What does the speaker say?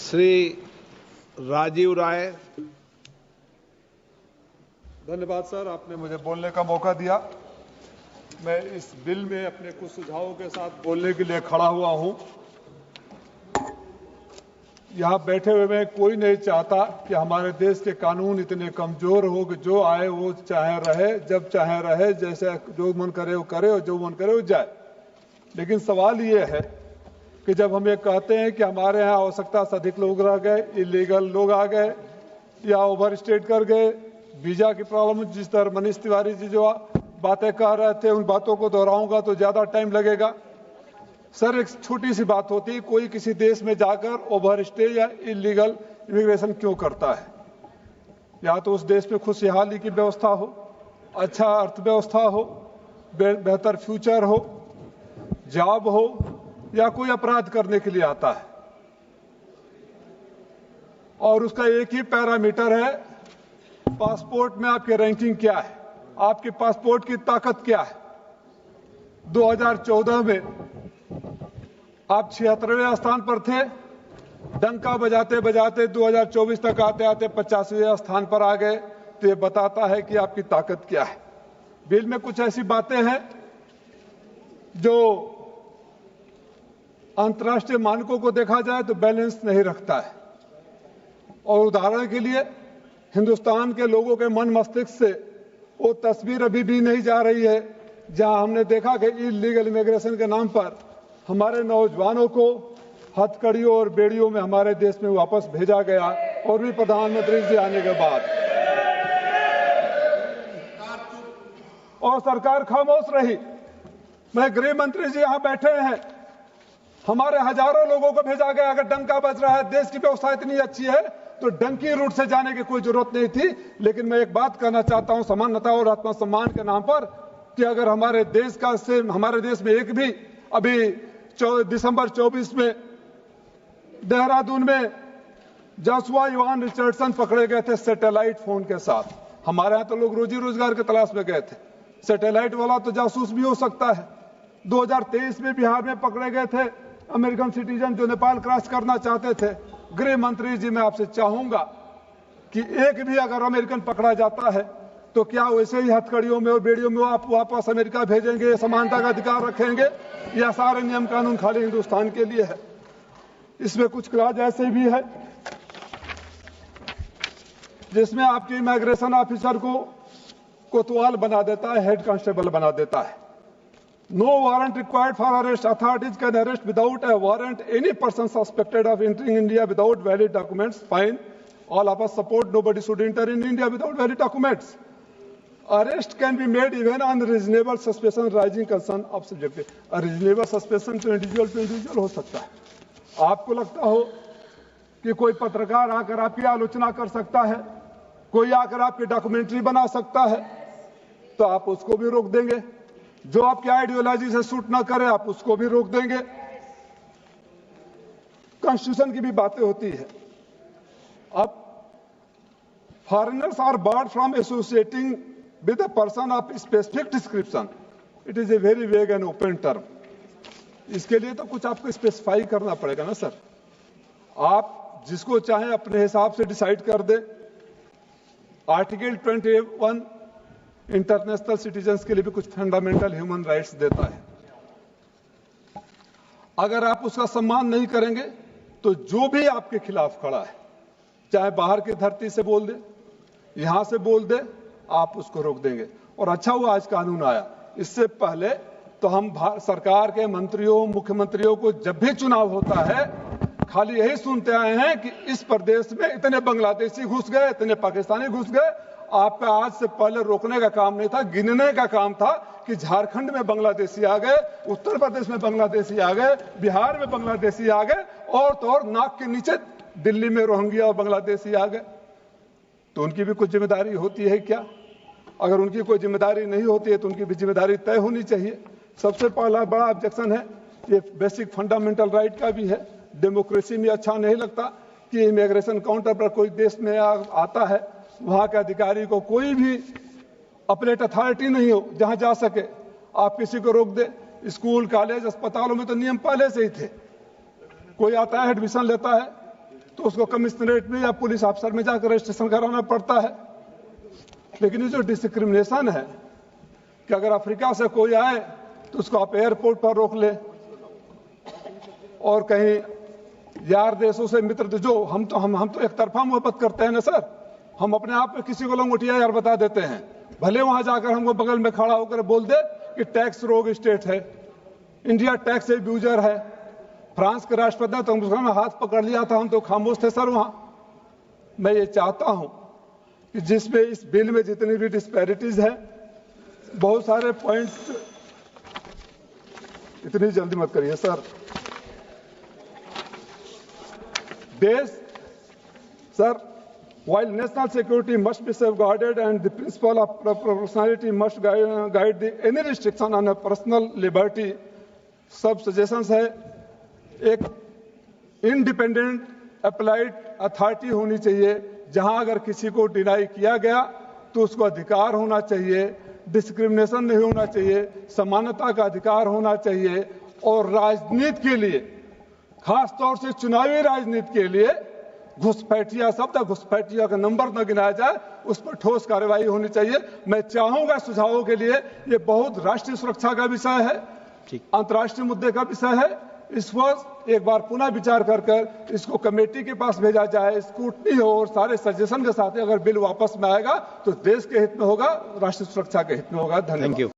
श्री राजीव राय। धन्यवाद सर, आपने मुझे बोलने का मौका दिया। मैं इस बिल में अपने कुछ सुझावों के साथ बोलने के लिए खड़ा हुआ हूं। यहां बैठे हुए में कोई नहीं चाहता कि हमारे देश के कानून इतने कमजोर हो कि जो आए वो चाहे रहे, जब चाहे रहे, जैसे जो मन करे वो करे और जो मन करे वो जाए। लेकिन सवाल ये है कि जब हम ये कहते हैं कि हमारे यहाँ आवश्यकता से अधिक लोग रह गए, इलीगल लोग आ गए या ओवर स्टेट कर गए, वीजा की प्रॉब्लम, जिस तरह मनीष तिवारी जी जो बातें कह रहे थे उन बातों को दोहराऊंगा तो ज्यादा टाइम लगेगा। सर, एक छोटी सी बात होती है, कोई किसी देश में जाकर ओवर स्टे या इलीगल इमिग्रेशन क्यों करता है? या तो उस देश में खुशहाली की व्यवस्था हो, अच्छा अर्थव्यवस्था हो, बेहतर फ्यूचर हो, जॉब हो, या कोई अपराध करने के लिए आता है। और उसका एक ही पैरामीटर है, पासपोर्ट में आपकी रैंकिंग क्या है, आपके पासपोर्ट की ताकत क्या है। 2014 में आप 76वें स्थान पर थे, डंका बजाते बजाते 2024 तक आते आते 85वें स्थान पर आ गए। तो ये बताता है कि आपकी ताकत क्या है। बिल में कुछ ऐसी बातें हैं जो अंतर्राष्ट्रीय मानकों को देखा जाए तो बैलेंस नहीं रखता है। और उदाहरण के लिए हिंदुस्तान के लोगों के मन मस्तिष्क से वो तस्वीर अभी भी नहीं जा रही है जहां हमने देखा कि इलीगल इमिग्रेशन के नाम पर हमारे नौजवानों को हथकड़ियों और बेड़ियों में हमारे देश में वापस भेजा गया, और भी प्रधानमंत्री जी आने के बाद। और सरकार खामोश रही। मैं गृह मंत्री जी यहां बैठे हैं, हमारे हजारों लोगों को भेजा गया। अगर डंका बज रहा है, देश की व्यवस्था इतनी अच्छी है तो डंकी रूट से जाने की कोई जरूरत नहीं थी। लेकिन मैं एक बात कहना चाहता हूं समानता और आत्मसम्मान के नाम पर, कि अगर हमारे देश में एक भी अभी दिसंबर 24 में देहरादून में जसुआ इवान रिचर्डसन पकड़े गए थे सैटेलाइट फोन के साथ। हमारे यहां तो लोग रोजी रोजगार की तलाश में गए थे, सैटेलाइट वाला तो जासूस भी हो सकता है। 2023 में बिहार में पकड़े गए थे अमेरिकन सिटीजन जो नेपाल क्रॉस करना चाहते थे। गृह मंत्री जी, मैं आपसे चाहूंगा कि एक भी अगर अमेरिकन पकड़ा जाता है तो क्या वैसे ही हथकड़ियों में और बेड़ियों में आप वापस अमेरिका भेजेंगे, समानता का अधिकार रखेंगे, या सारे नियम कानून खाली हिंदुस्तान के लिए है? इसमें कुछ क्लाज ऐसे भी है जिसमें आपके इमिग्रेशन ऑफिसर को कोतवाल बना देता है, हेड कांस्टेबल बना देता है। No warrant required for arrest. Authorities can arrest without a warrant any person suspected of entering India without valid documents. Fine. All of us support nobody should enter in India without valid documents. Arrest can be made even on reasonable suspicion rising concern of subject. A reasonable suspicion to individual हो सकता है। आपको लगता हो कि कोई पत्रकार आकर आपकी आलोचना कर सकता है, कोई आकर आपकी डॉक्यूमेंट्री बना सकता है, तो आप उसको भी रोक देंगे। जो आपकी आइडियोलॉजी से सूट ना करे आप उसको भी रोक देंगे। कॉन्स्टिट्यूशन की भी बातें होती है। अब foreigners are barred from associating with a person of specific description. It is a very vague and open term. इसके लिए तो कुछ आपको स्पेसिफाई करना पड़ेगा ना सर। आप जिसको चाहें अपने हिसाब से डिसाइड कर दे। आर्टिकल 21 इंटरनेशनल सिटीजन्स के लिए भी कुछ फंडामेंटल ह्यूमन राइट्स देता है। अगर आप उसका सम्मान नहीं करेंगे तो जो भी आपके खिलाफ खड़ा है, चाहे बाहर की धरती से बोल दे, यहां से बोल दे, आप उसको रोक देंगे। और अच्छा हुआ आज कानून आया। इससे पहले तो हम सरकार के मंत्रियों, मुख्यमंत्रियों को जब भी चुनाव होता है खाली यही सुनते आए हैं कि इस प्रदेश में इतने बांग्लादेशी घुस गए, इतने पाकिस्तानी घुस गए। आपका आज से पहले रोकने का काम नहीं था, गिनने का काम था कि झारखंड में बांग्लादेशी आ गए, उत्तर प्रदेश में बांग्लादेशी आ गए, बिहार में बांग्लादेशी आ गए, और तो और नाक के नीचे दिल्ली में रोहिंग्या और बांग्लादेशी आ गए। तो उनकी भी कुछ जिम्मेदारी होती है क्या? अगर उनकी कोई जिम्मेदारी नहीं होती है तो उनकी भी जिम्मेदारी तय होनी चाहिए। सबसे पहला बड़ा ऑब्जेक्शन है, ये बेसिक फंडामेंटल राइट का भी है। डेमोक्रेसी में अच्छा नहीं लगता कि इमिग्रेशन काउंटर पर कोई देश में आता है, वहां के अधिकारी को कोई भी अपलेट अथॉरिटी नहीं हो जहां जा सके, आप किसी को रोक दे। स्कूल, कॉलेज, अस्पतालों में तो नियम पहले से ही थे। कोई आता है, एडमिशन लेता है, तो उसको कमिश्नरेट में या पुलिस अफसर में जाकर रजिस्ट्रेशन कराना पड़ता है। लेकिन ये जो डिस्क्रिमिनेशन है कि अगर अफ्रीका से कोई आए तो उसको आप एयरपोर्ट पर रोक ले, और कहीं यार देशों से मित्र जो हम तो एक तरफा मोहब्बत करते हैं ना सर, हम अपने आप में किसी को लंगोटिया यार बता देते हैं, भले वहां जाकर हमको बगल में खड़ा होकर बोल दे कि टैक्स रोग स्टेट है, इंडिया टैक्स एब्यूजर है। फ्रांस के राष्ट्रपति ने तो हम हाथ पकड़ लिया था, हम तो खामोश थे सर वहां। मैं ये चाहता हूं कि जिसमें इस बिल में जितनी भी डिस्पैरिटीज है, बहुत सारे पॉइंट, इतनी जल्दी मत करिए सर। देश sir, while national security must be safeguarded and the principle of proportionality must guide any restriction on a personal liberty, सब सजेशंस है। एक इंडिपेंडेंट अप्लाइड अथॉरिटी होनी चाहिए, जहां अगर किसी को डिनाई किया गया तो उसको अधिकार होना चाहिए, डिस्क्रिमिनेशन नहीं होना चाहिए, समानता का अधिकार होना चाहिए। और राजनीति के लिए, खास तौर से चुनावी राजनीति के लिए, घुसपैठिया शब्द, घुसपैठिया का नंबर न गिनाया जाए, उस पर ठोस कार्रवाई होनी चाहिए। मैं चाहूंगा सुझावों के लिए, ये बहुत राष्ट्रीय सुरक्षा का विषय है, अंतर्राष्ट्रीय मुद्दे का विषय है। इस पर एक बार पुनः विचार कर इसको कमेटी के पास भेजा जाए, स्क्रूटनी हो, और सारे सजेशन के साथ अगर बिल वापस में आएगा तो देश के हित में होगा, राष्ट्रीय सुरक्षा के हित में होगा। धन्यवाद।